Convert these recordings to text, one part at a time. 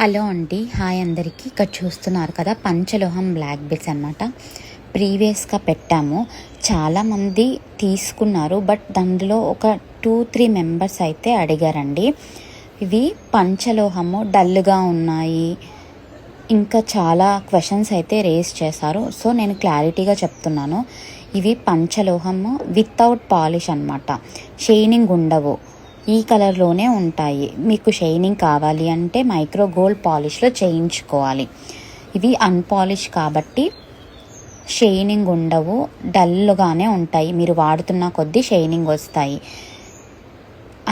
Hello అండి, hi అందరికీ. ఇక్కడ చూస్తున్నారు కదా, పంచలోహం బ్లాక్ బెడ్స్ అనమాట. ప్రీవియస్గా పెట్టాము, చాలామంది తీసుకున్నారు. బట్ దానిలో ఒక 2-3 మెంబర్స్ అయితే అడిగారండి. ఇవి పంచలోహము డల్గా ఉన్నాయి, ఇంకా చాలా క్వశ్చన్స్ అయితే రేస్ చేశారు. సో నేను క్లారిటీగా చెప్తున్నాను. ఇవి పంచలోహము వితౌట్ పాలిష్ అనమాట. షైనింగ్ ఉండవు, ఈ కలర్లోనే ఉంటాయి. మీకు షైనింగ్ కావాలి అంటే మైక్రో గోల్డ్ పాలిష్లో చేయించుకోవాలి. ఇవి అన్పాలిష్ కాబట్టి షైనింగ్ ఉండవు, డల్గానే ఉంటాయి. మీరు వాడుతున్న కొద్దీ షైనింగ్ వస్తాయి.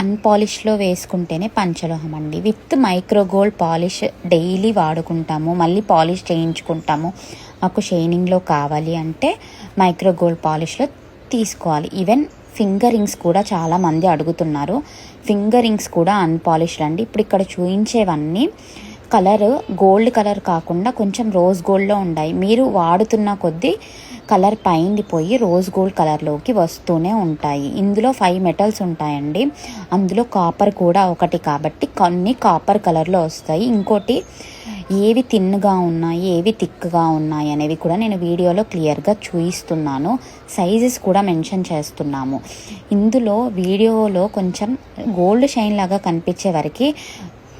అన్పాలిష్లో వేసుకుంటేనే పంచలోహం అండి. With micro gold polish daily వాడుకుంటాము, మళ్ళీ పాలిష్ చేయించుకుంటాము. మాకు షైనింగ్లో కావాలి అంటే మైక్రో గోల్డ్ పాలిష్లో తీసుకోవాలి. ఈవెన్ ఫింగర్ రింగ్స్ కూడా చాలామంది అడుగుతున్నారు. ఫింగర్ రింగ్స్ కూడా అన్పాలిష్డ్ అండి. ఇప్పుడు ఇక్కడ చూపించేవన్నీ కలర్ గోల్డ్ కలర్ కాకుండా కొంచెం రోజ్ గోల్డ్లో ఉన్నాయి. మీరు వాడుతున్న కొద్దీ కలర్ పోయి రోజ్ గోల్డ్ కలర్లోకి వస్తూనే ఉంటాయి. ఇందులో 5 మెటల్స్ ఉంటాయండి. అందులో కాపర్ కూడా ఒకటి, కాబట్టి కొన్ని కాపర్ కలర్లో వస్తాయి. ఇంకోటి ఏవి థిన్గా ఉన్నాయి, ఏవి థిక్గా ఉన్నాయి అనేవి కూడా నేను వీడియోలో క్లియర్గా చూపిస్తున్నాను. సైజెస్ కూడా మెన్షన్ చేస్తున్నాము. ఇందులో వీడియోలో కొంచెం గోల్డ్ షైన్ లాగా కనిపించే వరకు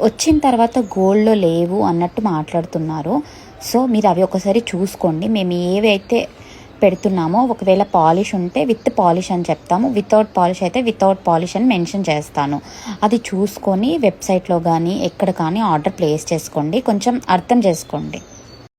వచ్చిన తర్వాత గోల్డ్లో లేవు అన్నట్టు మాట్లాడుతున్నారు. సో మీరు అవి ఒకసారి చూసుకోండి. మేము ఏవైతే పెడుతున్నామో, ఒకవేళ పాలిష్ ఉంటే విత్ పాలిష్ అని చెప్తాము, వితౌట్ పాలిష్ అయితే వితౌట్ పాలిష్ అని మెన్షన్ చేస్తాను. అది చూసుకొని వెబ్సైట్లో కానీ ఎక్కడ కానీ ఆర్డర్ ప్లేస్ చేసుకోండి. కొంచెం అర్థం చేసుకోండి.